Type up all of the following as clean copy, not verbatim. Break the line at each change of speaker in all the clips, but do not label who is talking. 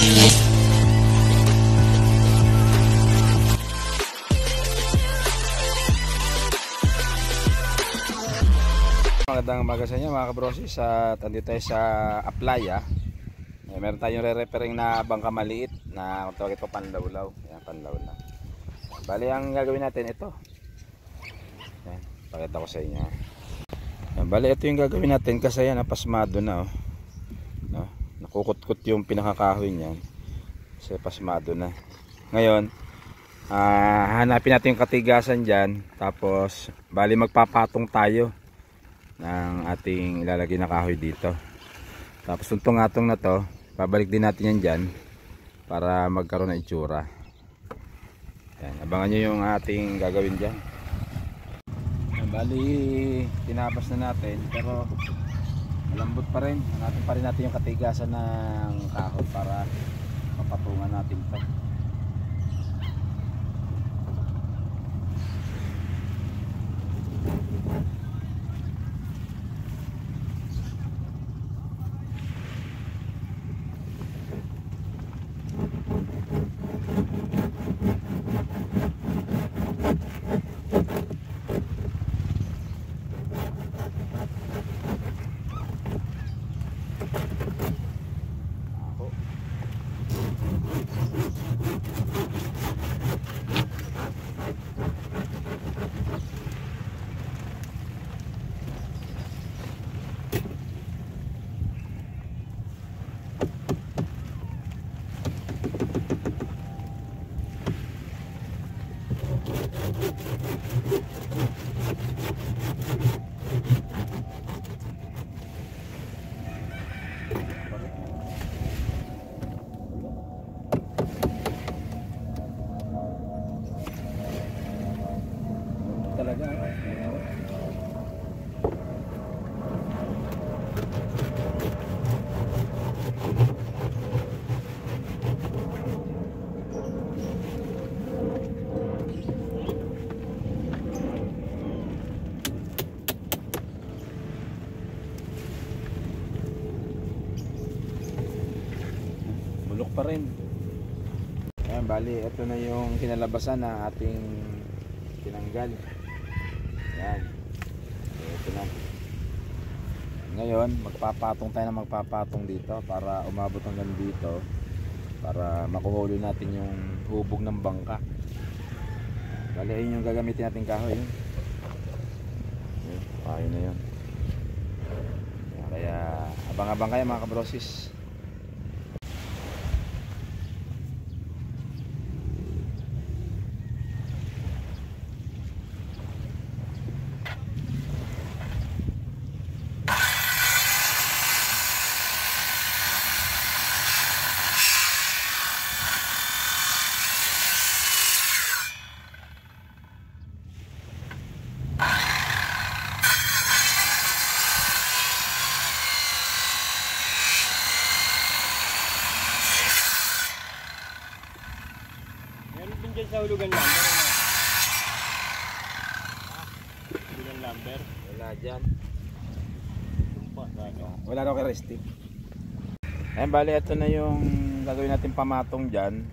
Magandang umaga sa inyo mga kabrosis, at andito tayo sa Aplaya. Meron tayong re-repairing na bangka maliit na kung tawag ito panlawlaw. Ayan, panlawlaw. Bali ang gagawin natin ito. Ayan, pakita ko sa inyo. Ayan, bali ito yung gagawin natin kasi yan pasmado na, oh. No? Nakukut-kut yung pinakakahoy niyan kasi pasmado na. Ngayon hanapin natin yung katigasan dyan, tapos bali magpapatong tayo ng ating ilalagay na kahoy dito. Tapos tuntong-atong na to, babalik din natin yan dyan para magkaroon ng itsura. Yan, abangan nyo yung ating gagawin dyan. Bali tinabas na natin, pero malambot pa rin. Hanapin pa rin natin yung katigasan ng kahoy para mapatungan natin to. Talaga bulok pa rin. Ayan, bali ito na yung kinalabasan na ating tinanggal. Yan, ito na. Ngayon magpapatong tayo na magpapatong dito para umabot hanggang dito, para makuhuli natin yung hubog ng bangka. Bali ayun yung gagamitin natin kahoy. Kahoy na yun. Kaya abang-abang kayo mga kabrosis.
Diyan sa hulugan lumber, ano? Hulugan lumber?
Wala dyan.
Ano?
Wala raw kay restic. Ayan, bali ito na yung gagawin natin pamatong dyan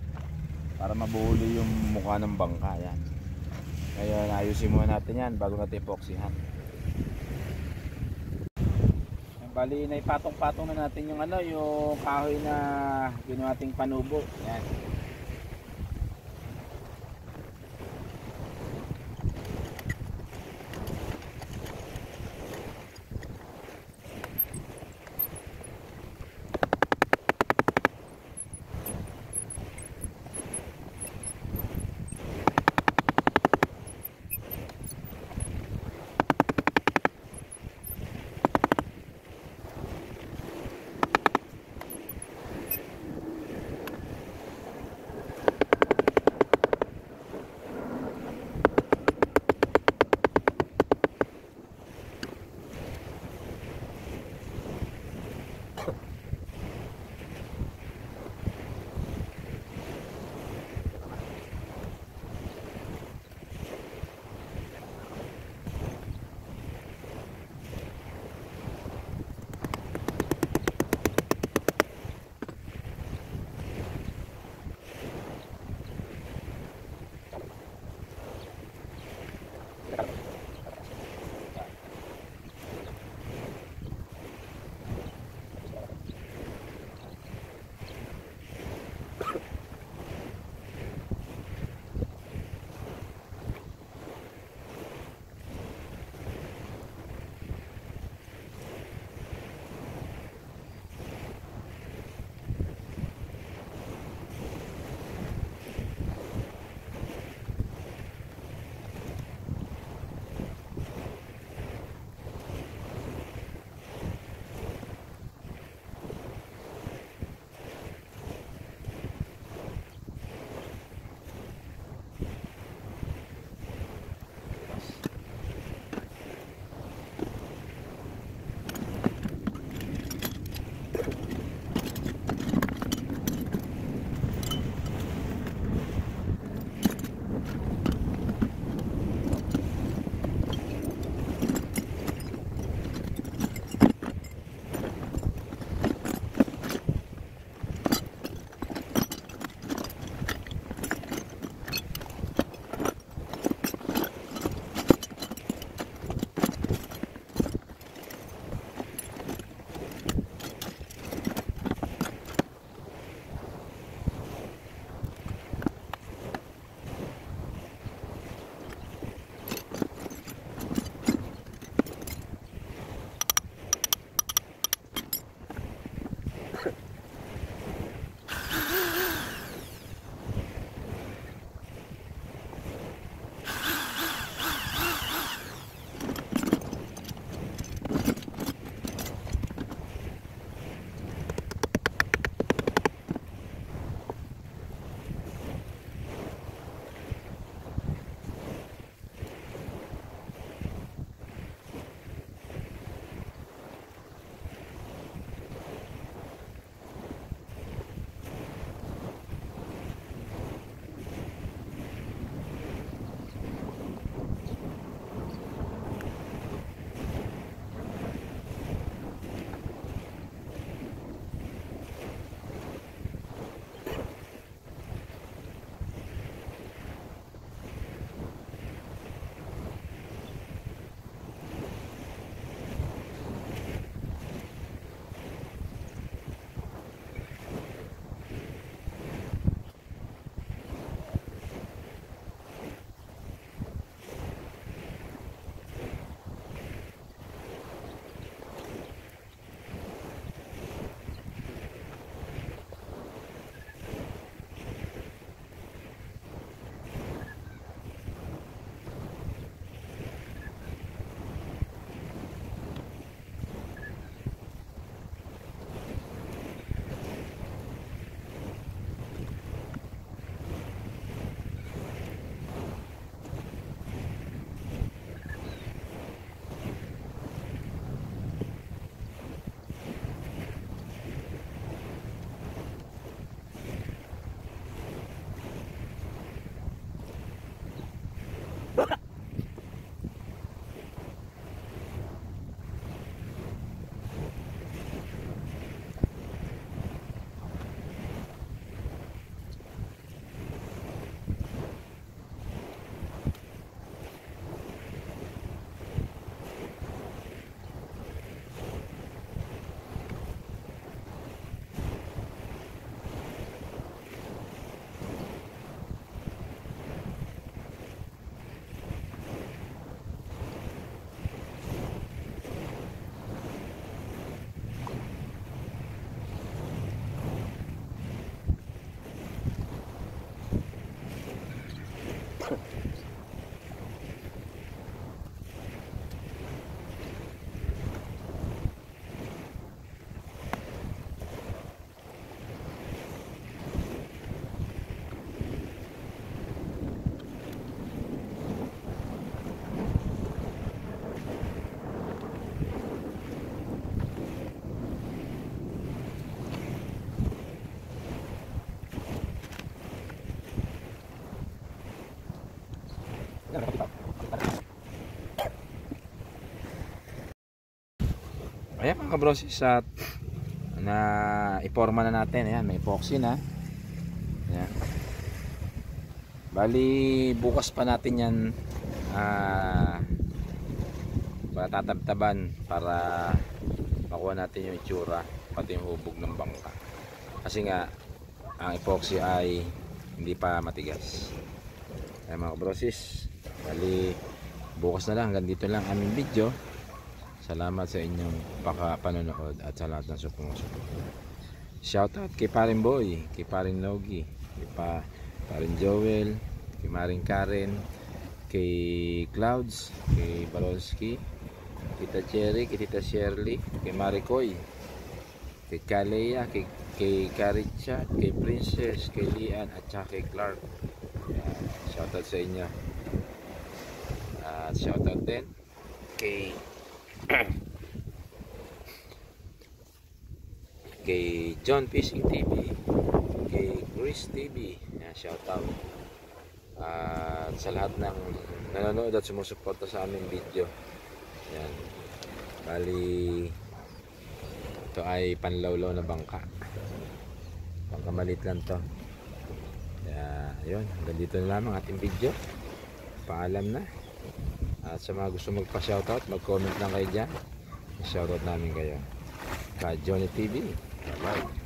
para mabuhuli yung mukha ng bangka. Ayan. Ngayon ayusin muna natin yan bago natin epoxyhan. Ayan, bali naipatong-patong na natin yung yung kahoy na ginawa nating panubo. Ayan. mga kabrosis at na iporma na natin. Ayan, may epoxy na. Ayan. Bali bukas pa natin yan tatabtaban para makuha natin yung itsura pati yung hubog ng bangka, kasi nga ang epoxy ay hindi pa matigas. Ayan mga kabrosis, bali bukas na lang. Hanggang dito lang aming video. Salamat sa inyong panonood at sa lahat ng sumusuporta. Shoutout kay Paring Boy, kay Paring Logie, kay Paring Joel, kay Maring Karen, kay Clouds, kay Barolski, Tita Cherry, kay Tita Shirley, kay Maricoy, kay Kalea, kay Karicha, kay Princess, kay Lian at saka kay Clark. Shoutout sa inyo. At shoutout din kay kay John Fishing TV, kay Chris TV. Shoutout. At sa lahat ng nanonood at sumusuporta sa aming video. Yan. Bali ito ay panlawlaw na bangka. Bangka maliit lang to. Kaya yun, hanggang dito na lamang ating video. Paalam na. At sa mga gusto magpa-shoutout, mag-comment lang kayo dyan. Shoutout namin kayo. Ka Johnny TV. Bye bye.